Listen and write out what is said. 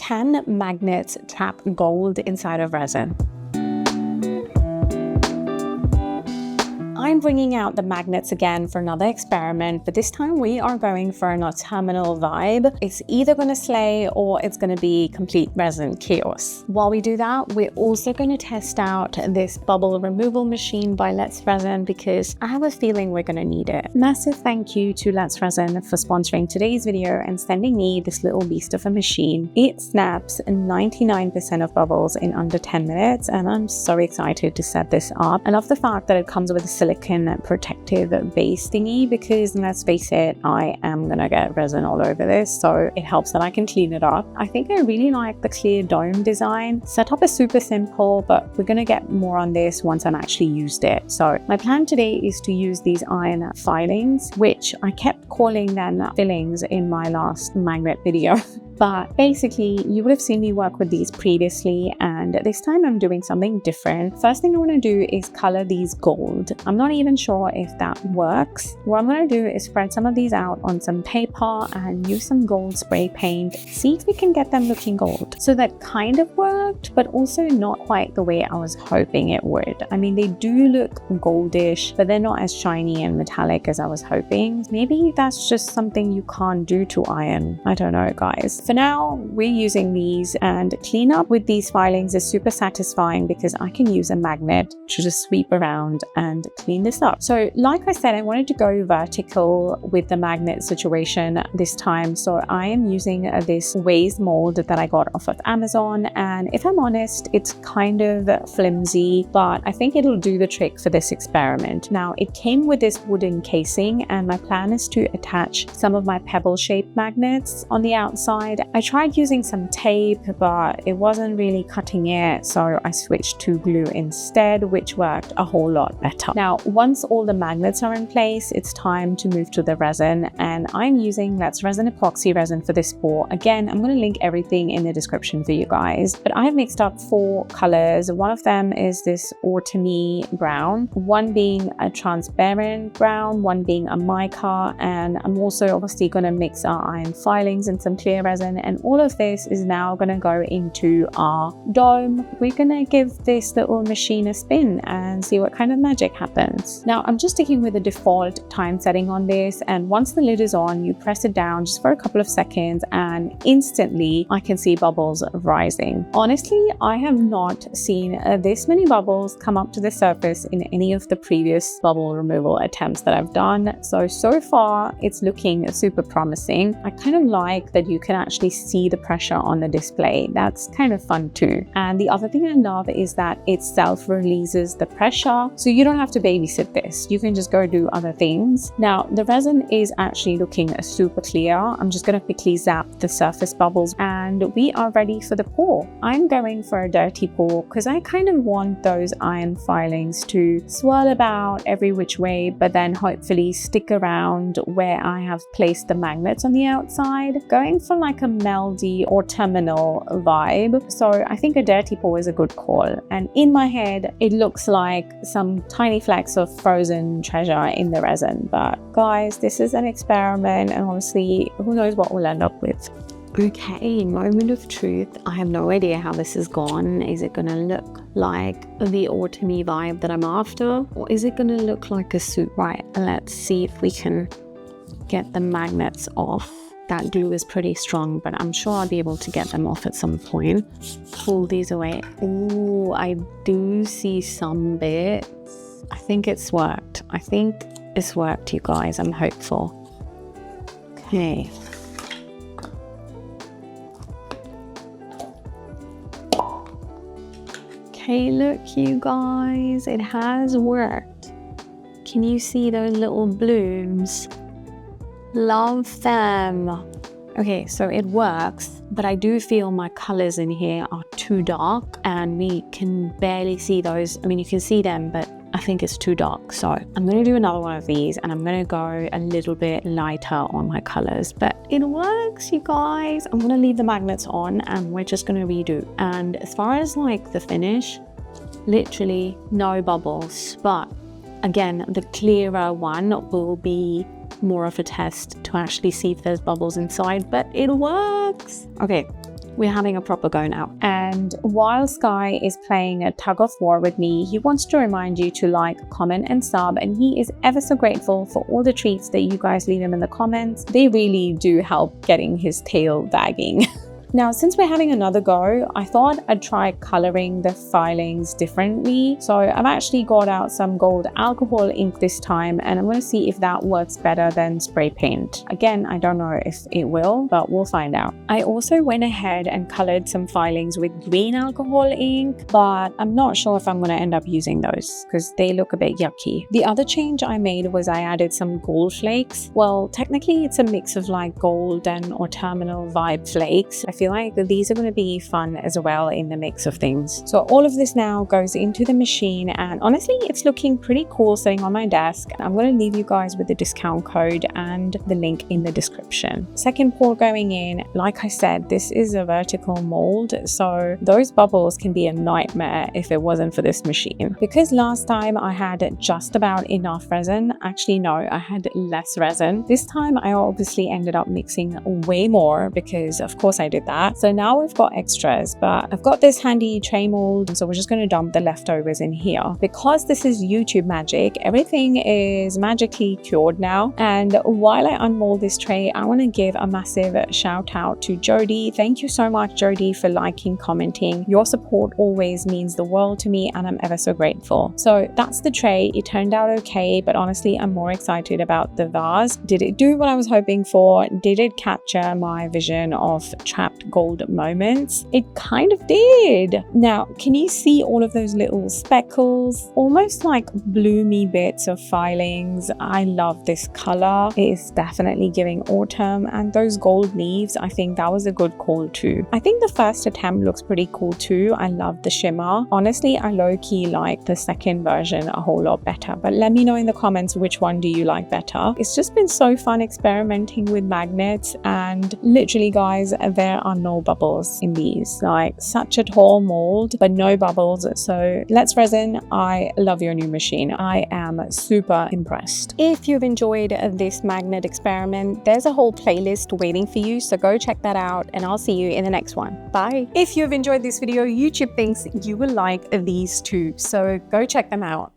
Can magnets trap gold inside of resin? I'm bringing out the magnets again for another experiment, but this time we are going for an autumnal vibe. It's either going to slay or it's going to be complete resin chaos. While we do that, we're also going to test out this bubble removal machine by Let's Resin because I have a feeling we're going to need it. Massive thank you to Let's Resin for sponsoring today's video and sending me this little beast of a machine. It snaps 99% of bubbles in under 10 minutes, and I'm so excited to set this up. I love the fact that it comes with a silicone protective base thingy because, let's face it, I am gonna get resin all over this, so it helps that I can clean it up. I think I really like the clear dome design. Setup is super simple, but we're gonna get more on this once I've actually used it. So my plan today is to use these iron filings, which I kept calling them fillings in my last magnet video. But basically, you would have seen me work with these previously, and this time I'm doing something different. First thing I want to do is color these gold. I'm not even sure if that works. What I'm going to do is spread some of these out on some paper and use some gold spray paint, see if we can get them looking gold. So that kind of worked, but also not quite the way I was hoping it would. I mean, they do look goldish, but they're not as shiny and metallic as I was hoping. Maybe that's just something you can't do to iron. I don't know, guys. For now, we're using these, and clean up with these filings is super satisfying because I can use a magnet to just sweep around and clean this up. So like I said, I wanted to go vertical with the magnet situation this time. So I am using this Vase mold that I got off of Amazon, and if I'm honest, it's kind of flimsy, but I think it'll do the trick for this experiment. Now, it came with this wooden casing, and my plan is to attach some of my pebble-shaped magnets on the outside. I tried using some tape, but it wasn't really cutting it, so I switched to glue instead, which worked a whole lot better. Now, once all the magnets are in place, it's time to move to the resin, and I'm using Let's Resin epoxy resin for this pour. Again, I'm going to link everything in the description for you guys, but I've mixed up 4 colors. One of them is this autumny brown, one being a transparent brown, one being a mica, and I'm also obviously going to mix our iron filings and some clear resin, and all of this is now going to go into our dome. We're going to give this little machine a spin and see what kind of magic happens. Now, I'm just sticking with the default time setting on this, and once the lid is on, you press it down just for a couple of seconds and instantly I can see bubbles rising. Honestly, I have not seen this many bubbles come up to the surface in any of the previous bubble removal attempts that I've done. So far it's looking super promising. I kind of like that you can actually see the pressure on the display. That's kind of fun too. And the other thing I love is that it self-releases the pressure, so you don't have to babysit this. You can just go do other things. Now, the resin is actually looking super clear. I'm just going to quickly zap the surface bubbles and we are ready for the pour. I'm going for a dirty pour because I kind of want those iron filings to swirl about every which way, but then hopefully stick around where I have placed the magnets on the outside. Going for like a melody or terminal vibe, so I think a dirty pour is a good call. And in my head it looks like some tiny flecks of frozen treasure in the resin, but guys, this is an experiment and honestly who knows what we'll end up with. Okay, moment of truth. I have no idea how this has gone. Is it gonna look like the autumny vibe that I'm after, or is it gonna look like a suit? Right, let's see if we can get the magnets off. That glue is pretty strong, but I'm sure I'll be able to get them off at some point. Pull these away. Ooh, I do see some bits. I think it's worked. I think it's worked, you guys. I'm hopeful. Okay. Okay, look, you guys. It has worked. Can you see those little blooms? Love them. Okay, so it works, but I do feel my colors in here are too dark and we can barely see those. I mean, you can see them, but I think it's too dark. So I'm going to do another one of these and I'm going to go a little bit lighter on my colors, but it works, you guys. I'm going to leave the magnets on and we're just going to redo. And as far as like the finish, literally no bubbles, but again, the clearer one will be more of a test to actually see if there's bubbles inside, but it works. Okay, we're having a proper go now. And while Sky is playing a tug of war with me, he wants to remind you to like, comment and sub, and he is ever so grateful for all the treats that you guys leave him in the comments. They really do help getting his tail wagging. Now, since we're having another go, I thought I'd try coloring the filings differently. So I've actually got out some gold alcohol ink this time, and I'm going to see if that works better than spray paint. Again, I don't know if it will, but we'll find out. I also went ahead and colored some filings with green alcohol ink, but I'm not sure if I'm going to end up using those because they look a bit yucky. The other change I made was I added some gold flakes. Well, technically it's a mix of like gold and autumnal vibe flakes. I feel like these are going to be fun as well in the mix of things. So all of this now goes into the machine, and honestly it's looking pretty cool sitting on my desk. I'm going to leave you guys with the discount code and the link in the description. Second pour going in. Like I said, this is a vertical mold, so those bubbles can be a nightmare if it wasn't for this machine. Because last time I had just about enough resin, actually no, I had less resin. This time I obviously ended up mixing way more because of course I did that. So now we've got extras, but I've got this handy tray mold, so we're just going to dump the leftovers in here. Because this is YouTube magic, everything is magically cured now. And while I unmold this tray, I want to give a massive shout out to Jody. Thank you so much, Jody, for liking, commenting. Your support always means the world to me, and I'm ever so grateful. So that's the tray. It turned out okay, but honestly I'm more excited about the vase. Did it do what I was hoping for? Did it capture my vision of trapped gold moments? It kind of did. Now, can you see all of those little speckles? Almost like bloomy bits of filings. I love this color. It is definitely giving autumn, and those gold leaves, I think that was a good call too. I think the first attempt looks pretty cool too. I love the shimmer. Honestly, I low-key like the second version a whole lot better, but let me know in the comments which one do you like better. It's just been so fun experimenting with magnets, and literally guys, there are no bubbles in these. Like, such a tall mold but no bubbles. So let's resin. I love your new machine. I am super impressed. If you've enjoyed this magnet experiment, there's a whole playlist waiting for you, so go check that out, and I'll see you in the next one. Bye. If you've enjoyed this video, YouTube thinks you will like these too, so go check them out.